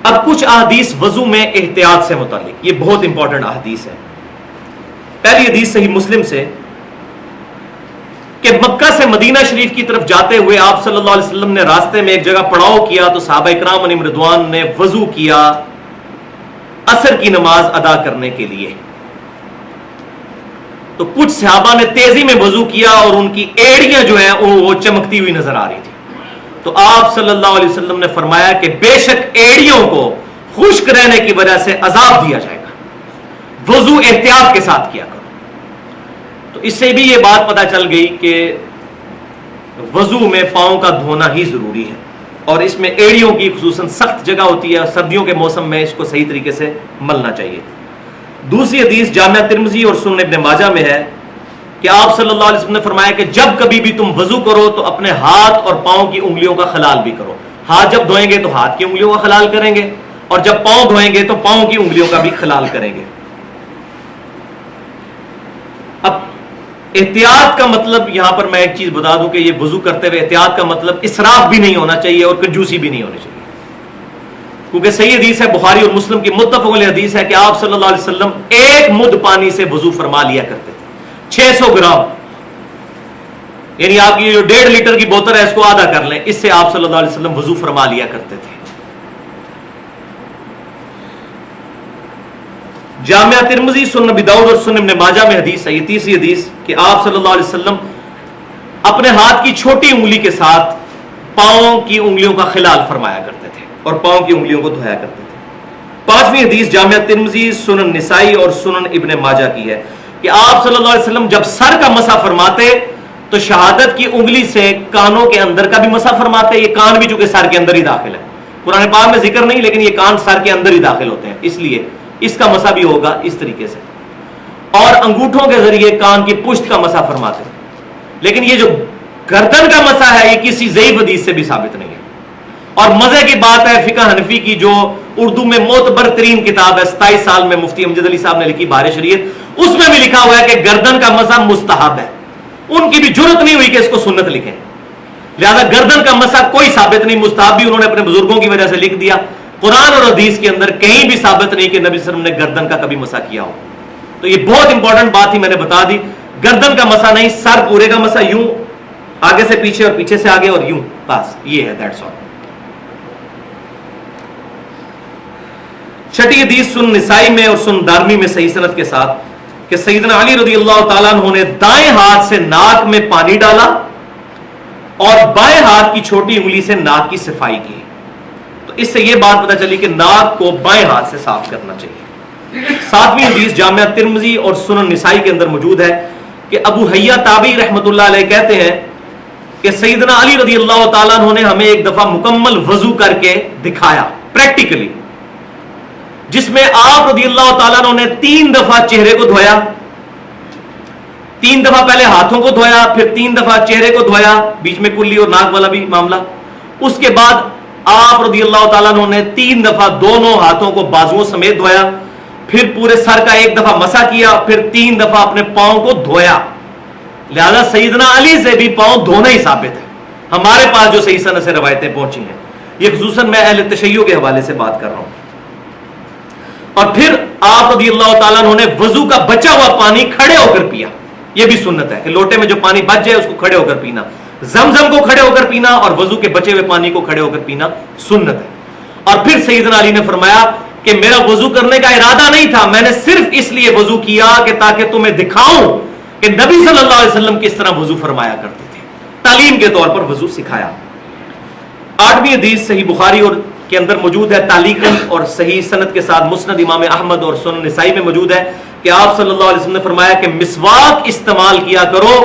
اب کچھ احادیث وضو میں احتیاط سے متعلق، یہ بہت امپورٹنٹ احادیث ہے. پہلی حدیث صحیح مسلم سے کہ مکہ سے مدینہ شریف کی طرف جاتے ہوئے آپ صلی اللہ علیہ وسلم نے راستے میں ایک جگہ پڑاؤ کیا تو صحابہ اکرام علیہم رضوان نے وضو کیا عصر کی نماز ادا کرنے کے لیے. تو کچھ صحابہ نے تیزی میں وضو کیا اور ان کی ایڑیاں جو ہیں وہ چمکتی ہوئی نظر آ رہی تھی. تو آپ صلی اللہ علیہ وسلم نے فرمایا کہ بے شک ایڑیوں کو خشک رہنے کی وجہ سے عذاب دیا جائے گا، وضو احتیاط کے ساتھ کیا کرو. تو اس سے بھی یہ بات پتہ چل گئی کہ وضو میں پاؤں کا دھونا ہی ضروری ہے، اور اس میں ایڑیوں کی خصوصاً سخت جگہ ہوتی ہے اور سردیوں کے موسم میں اس کو صحیح طریقے سے ملنا چاہیے. دوسری حدیث جامعہ ترمذی اور سنن ابن ماجہ میں ہے کہ آپ صلی اللہ علیہ وسلم نے فرمایا کہ جب کبھی بھی تم وضو کرو تو اپنے ہاتھ اور پاؤں کی انگلیوں کا خلال بھی کرو. ہاتھ جب دھوئیں گے تو ہاتھ کی انگلیوں کا خلال کریں گے، اور جب پاؤں دھوئیں گے تو پاؤں کی انگلیوں کا بھی خلال کریں گے. اب احتیاط کا مطلب یہاں پر میں ایک چیز بتا دوں کہ یہ وضو کرتے ہوئے احتیاط کا مطلب اسراف بھی نہیں ہونا چاہیے اور کنجوسی بھی نہیں ہونی چاہیے، کیونکہ صحیح حدیث ہے بخاری اور مسلم کی متفق علیہ حدیث ہے کہ آپ صلی اللہ علیہ وسلم ایک مد پانی سے وضو فرما لیا کرتے تھے، 600 گرام، یعنی آپ کی جو 1.5 لیٹر کی بوتل ہے اس کو آدھا کر لیں، اس سے آپ صلی اللہ علیہ وسلم وضو فرما لیا کرتے تھے. جامعہ ترمذی، سنن ابی داؤد اور سنن ابن ماجہ میں حدیث ہے، یہ تیسری حدیث کہ آپ صلی اللہ علیہ وسلم اپنے ہاتھ کی چھوٹی انگلی کے ساتھ پاؤں کی انگلیوں کا خلال فرمایا کرتے تھے اور پاؤں کی انگلیوں کو دھویا کرتے تھے. پانچویں حدیث جامعہ ترمذی، سنن نسائی اور سنن ابن ماجہ کی ہے کہ آپ صلی اللہ علیہ وسلم جب سر کا مسح فرماتے تو شہادت کی انگلی سے کانوں کے اندر کا بھی مسح فرماتے. یہ کان بھی چونکہ سر کے اندر ہی داخل ہے، قرآن پاک میں ذکر نہیں لیکن یہ کان سر کے اندر ہی داخل ہوتے ہیں، اس لیے اس کا مسح بھی ہوگا اس طریقے سے. اور انگوٹھوں کے ذریعے کان کی پشت کا مسح فرماتے. لیکن یہ جو گردن کا مسح ہے یہ کسی ضعیف حدیث سے بھی ثابت نہیں ہے. اور مزے کی بات ہے فقہ حنفی کی جو اردو میں معتبر ترین کتاب ہے، 27 سال میں مفتی امجد علی صاحب نے لکھی بہار شریعت، اس میں بھی لکھا ہوا ہے کہ گردن کا مسح مستحب ہے. ان کی بھی جرت نہیں ہوئی کہ اس کو سنت لکھیں، لہذا گردن کا مسح کوئی ثابت نہیں، مستحب بھی انہوں نے اپنے بزرگوں کی وجہ سے لکھ دیا. قرآن اور حدیث کے اندر کہیں بھی ثابت نہیں کہ نبی صلی اللہ علیہ وسلم نے گردن کا کبھی مسح کیا ہو. تو یہ بہت امپورٹنٹ بات ہی میں نے بتا دی. گردن کا مسح نہیں، سر پورے کا مسح، یوں آگے سے پیچھے اور پیچھے سے آگے اور یوں، بس یہ ہے، دیٹس آل. چھٹی حدیث سنن نسائی میں اور سنن دارمی میں صحیح سند کے ساتھ کہ سیدنا علی رضی اللہ تعالیٰ عنہ نے دائیں ہاتھ سے ناک میں پانی ڈالا اور بائیں ہاتھ کی چھوٹی انگلی سے ناک کی صفائی کی. تو اس سے یہ بات پتہ چلی کہ ناک کو بائیں ہاتھ سے صاف کرنا چاہیے. ساتویں حدیث جامعہ ترمذی اور سنن نسائی کے اندر موجود ہے کہ ابو حیہ تابعی رحمۃ اللہ علیہ کہتے ہیں کہ سیدنا علی رضی اللہ تعالیٰ عنہ نے ہمیں ایک دفعہ مکمل وضو کر کے دکھایا پریکٹیکلی، جس میں آپ رضی اللہ تعالیٰ عنہ نے 3 دفعہ چہرے کو دھویا، 3 دفعہ پہلے ہاتھوں کو دھویا، پھر 3 دفعہ چہرے کو دھویا، بیچ میں کلی اور ناک والا بھی معاملہ. اس کے بعد آپ رضی اللہ تعالیٰ عنہ نے 3 دفعہ دونوں ہاتھوں کو بازوؤں سمیت دھویا، پھر پورے سر کا 1 دفعہ مسح کیا، پھر 3 دفعہ اپنے پاؤں کو دھویا. لہذا سیدنا علی سے بھی پاؤں دھونا ہی ثابت ہے. ہمارے پاس جو صحیح سند سے روایتیں پہنچی ہیں، یہ خصوصاً میں اہل تشیع کے حوالے سے بات کر رہا ہوں. اور پھر آپ رضی اللہ تعالیٰ عنہ نے وضو کا بچا ہوا پانی کھڑے ہو کر پیا. یہ بھی سنت ہے کہ لوٹے میں جو پانی بچ جائے اس کو کھڑے ہو کر پینا. زمزم کو کھڑے ہو کر پینا اور وضو کے بچے ہوئے پانی کو کھڑے ہو کر پینا سنت ہے. اور پھر سیدنا علی نے فرمایا کہ میرا وضو کرنے کا ارادہ نہیں تھا، میں نے صرف اس لیے وضو کیا کہ تاکہ تمہیں دکھاؤں کہ نبی صلی اللہ علیہ وسلم کس طرح وضو فرمایا کرتے تھے. تعلیم کے طور پر وضو سکھایا. 8ویں حدیث صحیح بخاری اور کے اندر موجود ہے تعلیقاً اور صحیح سند کے ساتھ مسند امام احمد اور سنن نسائی میں موجود ہے کہ آپ صلی اللہ علیہ وسلم نے فرمایا کہ مسواک استعمال کیا کرو،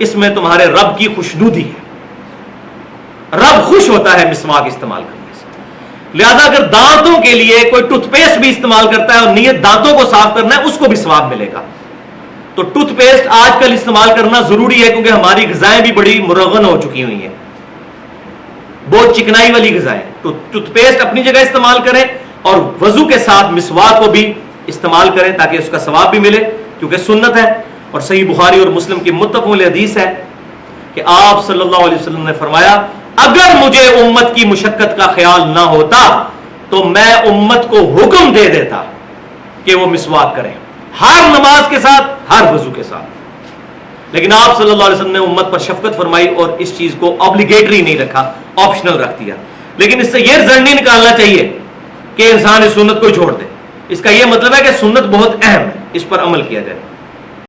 اس میں تمہارے رب کی خوشنودی ہے. رب خوش ہوتا ہے مسواک استعمال کرنے سے. لہذا اگر دانتوں کے لیے کوئی ٹوتھ پیسٹ بھی استعمال کرتا ہے اور نیت دانتوں کو صاف کرنا ہے، اس کو بھی ثواب ملے گا. تو ٹوتھ پیسٹ آج کل استعمال کرنا ضروری ہے کیونکہ ہماری غذائیں بھی بڑی مرغن ہو چکی ہوئی ہیں، بہت چکنائی والی غذائیں. تو ٹوتھ پیسٹ اپنی جگہ استعمال کریں اور وضو کے ساتھ مسواک کو بھی استعمال کریں تاکہ اس کا ثواب بھی ملے کیونکہ سنت ہے. اور صحیح بخاری اور مسلم کی متفق علیہ حدیث ہے کہ آپ صلی اللہ علیہ وسلم نے فرمایا اگر مجھے امت کی مشقت کا خیال نہ ہوتا تو میں امت کو حکم دے دیتا کہ وہ مسواک کریں، ہر نماز کے ساتھ، ہر وضو کے ساتھ. لیکن آپ صلی اللہ علیہ وسلم نے امت پر شفقت فرمائی اور اس چیز کو obligatory نہیں رکھا، آپشنل رکھ دیا. لیکن اس سے یہ رزلٹ نہیں نکالنا چاہیے کہ انسان اس سنت کو چھوڑ دے. اس کا یہ مطلب ہے کہ سنت بہت اہم ہے، اس پر عمل کیا جائے.